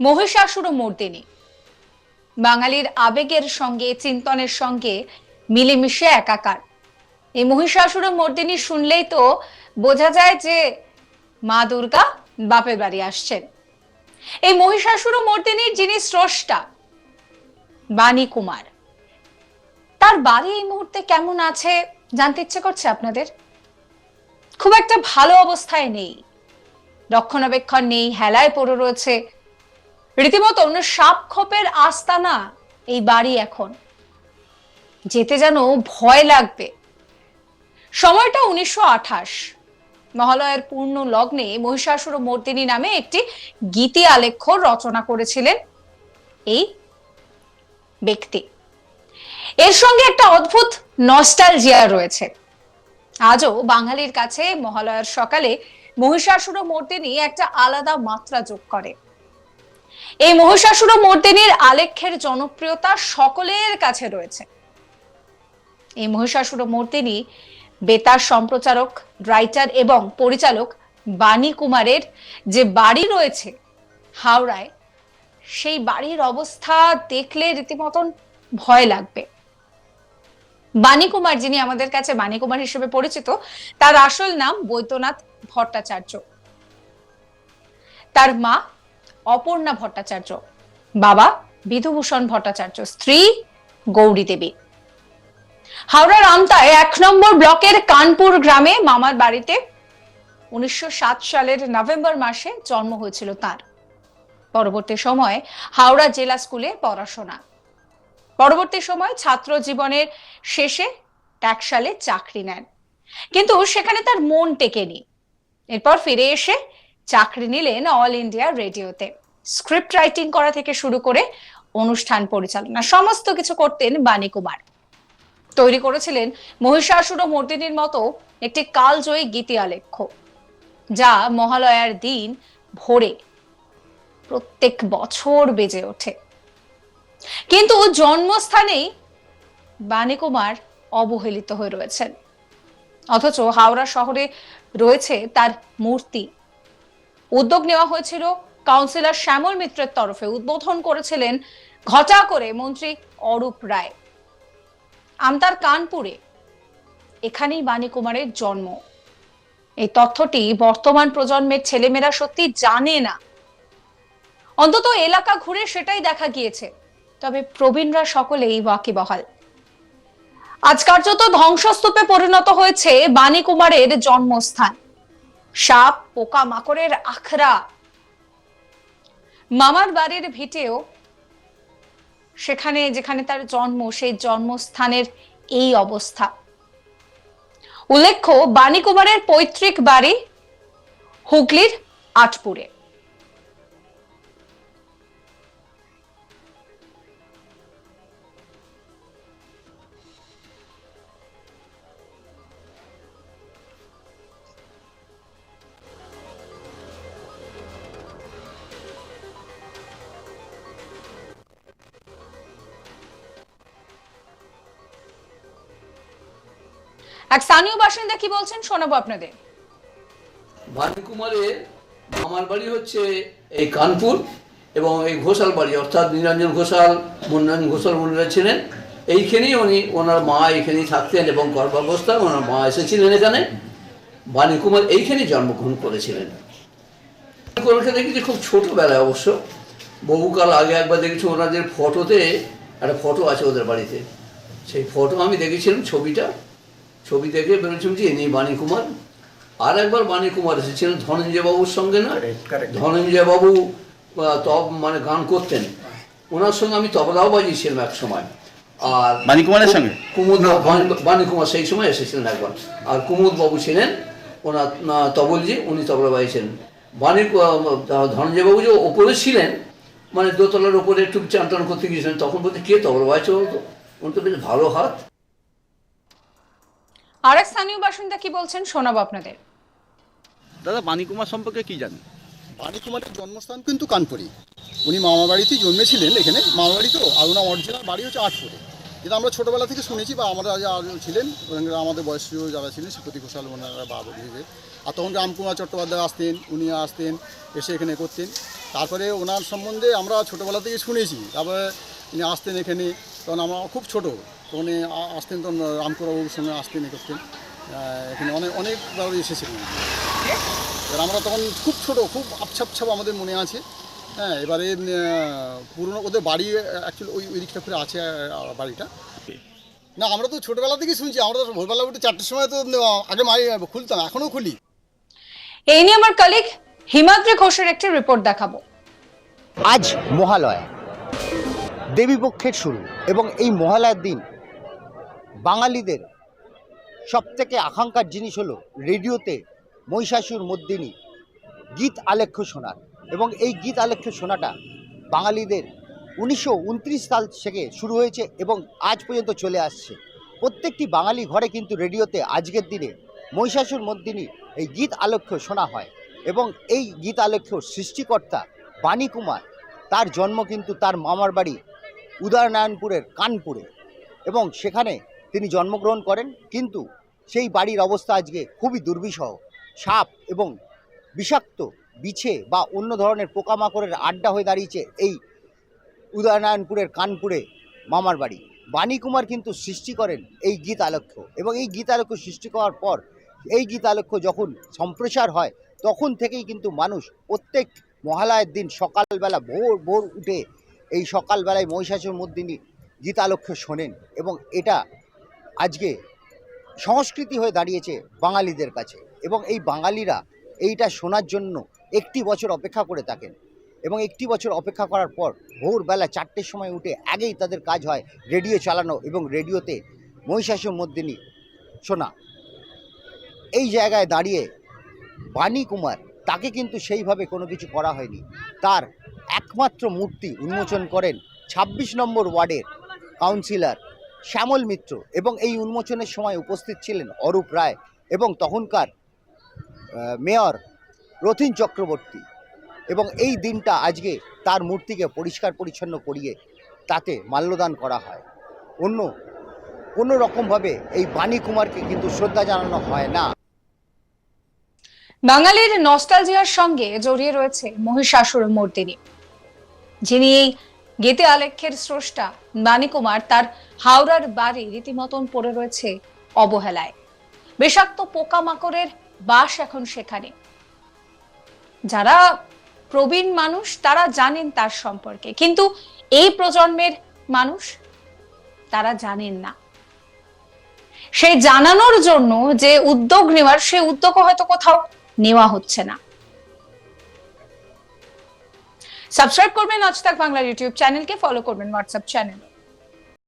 মহিষাসুরমর্দিনী বাঙালির আবেগের সঙ্গে চিন্তনের সঙ্গে মিলেমিশে একাকার। এই মহিষাসুরমর্দিনী শুনলেই তো বোঝা যায় যে মা দুর্গা বাপের বাড়ি আসছেন। এই মহিষাসুরমর্দিনীর যিনি স্রষ্টা বাণী কুমার, তার বাড়ি এই মুহূর্তে কেমন আছে জানতে ইচ্ছে করছে আপনাদের? খুব একটা ভালো অবস্থায় নেই, রক্ষণাবেক্ষণ নেই, হেলায় পড়ে রয়েছে, রীতিমতো সাপ খোপের আস্তানা এই বাড়ি। এখন যেতে যেন ভয় লাগবে। সময়টা 1928। মহালয়ার পূর্ণ লগ্নে মহিষাসুরমর্দিনী নামে একটি গীতি আলেখ্য রচনা করেছিলেন এই ব্যক্তি। এর সঙ্গে একটা অদ্ভুত নস্টালজিয়া রয়েছে। আজও বাঙালির কাছে মহালয়ার সকালে মহিষাসুরমর্দিনী একটা আলাদা মাত্রা যোগ করে। এই মহিষাসুরমর্দিনীর আলেখ্যের জনপ্রিয়তা সকলের কাছে রয়েছে। এই মহিষাসুরমর্দিনী বেতার সম্প্রচারক, রাইটার এবং পরিচালক বাণী কুমারের যে বাড়ি রয়েছে হাওড়ায়, সেই বাড়ির অবস্থা দেখলে রীতিমতন ভয় লাগবে। বাণী কুমার, যিনি আমাদের কাছে বাণী কুমার হিসেবে পরিচিত, তার আসল নাম বৈদ্যনাথ ভট্টাচার্য। তার মা অপর্ণা ভট্টাচার্য, বাবা বিধুভূষণ ভট্টাচার্য, স্ত্রী গৌরী দেবী। হাওড়ার আমতায় 1 নম্বর ব্লকের কানপুর গ্রামে মামার বাড়িতে 1907 সালের নভেম্বর মাসে জন্ম হয়েছিল তার। পরবর্তী সময়ে হাওড়া জেলা স্কুলে পড়াশোনা। পরবর্তী সময় ছাত্র জীবনের শেষে ট্যাক্সালে চাকরি নেন, কিন্তু সেখানে তার মন টেকেনি। এরপর ফিরে এসে চাকরি নিলেন অল ইন্ডিয়া রেডিওতে। স্ক্রিপ্ট রাইটিং করা থেকে শুরু করে অনুষ্ঠান পরিচালনা সমস্ত কিছু করতেন বাণী কুমার। তৈরি করেছিলেন মহিষাসুরমর্দিনীর মতো একটি কালজয়ী গীতি আলেখ্য, যা মহালয়ার দিন ভোরে প্রত্যেক বছর বেজে ওঠে। কিন্তু জন্মস্থানেই বাণী কুমার অবহেলিত হয়ে রয়েছেন, অথচ হাওড়া শহরে রয়েছে তার মূর্তি। উদ্যোগ নেওয়া হয়েছিল কাউন্সিলর শ্যামল মিত্রের তরফে। উদ্বোধন করেছিলেন ঘটা করে মন্ত্রী অরূপ রায়। আমতার কানপুরে এখানেই বাণী কুমারের জন্ম। এই তথ্যটি বর্তমান প্রজন্মের ছেলেমেয়েরা সত্যি জানে না। অন্তত এলাকা ঘুরে সেটাই দেখা গিয়েছে, তবে প্রবীণরা সকলেই ওয়াকিবহাল। আজ কার্যত ধ্বংসস্তূপে পরিণত হয়েছে বাণী কুমারের জন্মস্থান। সাপ পোকা মাকড়ের আখড়া। মামার বাড়ির ভিটেও সেখানে যেখানে তার জন্ম, সেই জন্মস্থানের এই অবস্থা। উল্লেখ্য, বাণী কুমারের পৈতৃক বাড়ি হুগলির আটপুরে। এক স্থানীয় বাসিন্দা কি বলছেন শোনাবো আপনাদের। বাণী কুমারের মামার বাড়ি হচ্ছে এই কানপুর, এবং এই ঘোষাল বাড়ি অর্থাৎ নিরঞ্জন ঘোষাল, মুন্নান ঘোষাল মুন্না ছিলেন এইখানেই। ওনার মা এখানেই থাকতেন এবং গর্ভাবস্থায় ওনার মা এসেছিলেন এখানে। বাণী কুমার এইখানেই জন্মগ্রহণ করেছিলেন। ওনাকে দেখেছি খুব ছোটবেলায়, অবশ্য বহুকাল আগে একবার দেখেছি ওনাদের ফটোতে, একটা ফটো আছে ওদের বাড়িতে, সেই ফটো আমি দেখেছিলাম। ছবি দেখে বেরোচ্ছিলাম যে ইনি বাণী কুমার। আর একবার বাণী কুমার এসেছিলেন ধনঞ্জয় বাবুর সঙ্গে, না ধনঞ্জয় বাবু মানে গান করতেন, ওনার সঙ্গে আমি তবলাও বাজিয়েছিলাম এক সময়। আর বাণী কুমারের সঙ্গে বাণী কুমার সেই সময় এসেছিলেন একবার। আর কুমুদ বাবু ছিলেন ওনার তবলজি, উনি তবলা বাজিয়েছিলেন। ধনঞ্জয় বাবু যে ওপরে ছিলেন, মানে দোতলার ওপরে একটু চান টান করতে গিয়েছিলেন, তখন বলতে কে তবলা বাজছে বলতো, উনি তো বেশ ভালো হাত। আর এক স্থানীয় বাসিন্দা কি বলছেন শোনাবো আপনাদের। দাদা, বাণী কুমার সম্পর্কে কি জানেন? বাণী কুমারের জন্মস্থান কিন্তু কানপুরি। উনি মামা বাড়িতেই জন্মেছিলেন এখানে। মামা বাড়ি তো, আর ওনার অরিজিনাল বাড়ি হচ্ছে আটপুরে। যেটা আমরা ছোটোবেলা থেকে শুনেছি বা আমরা যারা ছিলেন ওখানকার আমাদের বয়স্ক যারা ছিলেন শ্রীপতি ঘোষাল ওনারা বা ভেবে, আর তখন রামকুমার চট্টোপাধ্যায় আসতেন, উনি আসতেন, এসে এখানে করতেন। তারপরে ওনার সম্বন্ধে আমরা ছোটোবেলা থেকে শুনেছি, তারপরে উনি আসতেন এখানে, তখন আমরা খুব ছোটো, তো উনি আসতেন, তখন রামকুমারবাবুর সঙ্গে আসতেন, এ করতেন এখানে অনেকবার এসেছিলেন। এবার আমরা তখন খুব ছোটো, খুব আবছাপ আমাদের মনে আছে। হ্যাঁ, এবারে পুরনো ওদের বাড়ি অ্যাকচুয়ালি ওই দিকটা করে আছে বাড়িটা। না, আমরা তো ছোটোবেলা থেকেই শুনছি, আমরা তো ভোরবেলা উঠে 4টের সময় তো আগে খুলতাম, এখনও খুলি। এই নিয়ে আমার কলিগ হিমাদ্রি ঘোষের একটি রিপোর্ট দেখাবো। আজ মহালয়া, দেবীপক্ষের শুরু, এবং এই মহালয়ার দিন বাঙালিদের সবথেকে আকাঙ্ক্ষার জিনিস হলো রেডিওতে মহিষাসুর মর্দিনী গীত আলেখ্য শোনার। এবং এই গীত আলেখ্য শোনাটা বাঙালিদের 1929 সাল থেকে শুরু হয়েছে এবং আজ পর্যন্ত চলে আসছে। প্রত্যেকটি বাঙালি ঘরে কিন্তু রেডিওতে আজকের দিনে মহিষাসুর মর্দিনী এই গীত আলেখ্য শোনা হয়। এবং এই গীত আলেখ্য সৃষ্টিকর্তা বাণী কুমার, তার জন্ম কিন্তু তার মামার বাড়ি উদয়নারায়ণপুরের কানপুরে, এবং সেখানে তিনি জন্মগ্রহণ করেন। কিন্তু সেই বাড়ির অবস্থা আজকে খুবই দুর্বিষহ। সাপ এবং বিষাক্ত বিছে বা অন্য ধরনের পোকামাকড়ের আড্ডা হয়ে দাঁড়িয়েছে এই উদয়নারায়ণপুরের কানপুরে মামার বাড়ি। বাণী কুমার কিন্তু সৃষ্টি করেন এই গীত আলেখ্য, এবং এই গীত আলেখ্য সৃষ্টি করার পর এই গীত আলেখ্য যখন সম্প্রচার হয় তখন থেকেই কিন্তু মানুষ প্রত্যেক মহালয়ার দিন সকালবেলা ভোর উঠে এই সকালবেলায় মহিষাসুর মর্দিনী গীত আলেখ্য শোনেন। এবং এটা আজকে সংস্কৃতি হয়ে দাঁড়িয়েছে বাঙালিদের কাছে, এবং এই বাঙালিরা এইটা শোনার জন্য একটি বছর অপেক্ষা করে থাকেন। এবং একটি বছর অপেক্ষা করার পর ভোরবেলা 4টের সময় উঠে আগেই তাদের কাজ হয় রেডিও চালানো এবং রেডিওতে মহিষাসুর মর্দিনী শোনা। এই জায়গায় দাঁড়িয়ে বাণী কুমার, তাকে কিন্তু সেইভাবে কোনো কিছু করা হয়নি। তার একমাত্র মূর্তি উন্মোচন করেন 26 নম্বর ওয়ার্ডের কাউন্সিলর শ্যামল মিত্র, এবং এই উন্মোচনের সময় উপস্থিত ছিলেন অরূপ রায় এবং তখনকার মেয়র রথীন চক্রবর্তী। এবং এই দিনটা আজকে তার মূর্তিকে পরিষ্কার পরিচ্ছন্ন করিয়ে তাতে মাল্যদান করা হয়। অন্য কোনো রকমভাবে এই বাণী কুমারকে কিন্তু শ্রদ্ধা জানানো হয় না। বাঙালির নস্টালজিয়ার সঙ্গে জড়িয়ে রয়েছে মহিষাসুর মর্দিনী। যিনি এই গীতে আলেখ্যের স্রষ্টা বাণী কুমার, তার হাওড়ার বাড়ি রীতিমতন পড়ে রয়েছে অবহেলায়। বিষাক্ত পোকামাকড়ের বাস এখন সেখানে। যারা প্রবীণ মানুষ তারা জানেন তার সম্পর্কে, কিন্তু এই প্রজন্মের মানুষ তারা জানেন না। সেই জানানোর জন্য যে উদ্যোগ নেওয়ার, সেই উদ্যোগ হয়তো কোথাও নেওয়া হচ্ছে না। সাবস্ক্রাইব করবেন আজ তাক বাংলার ইউটিউব চ্যানেলকে, ফলো করবেন হোয়াটসঅ্যাপ চ্যানেল।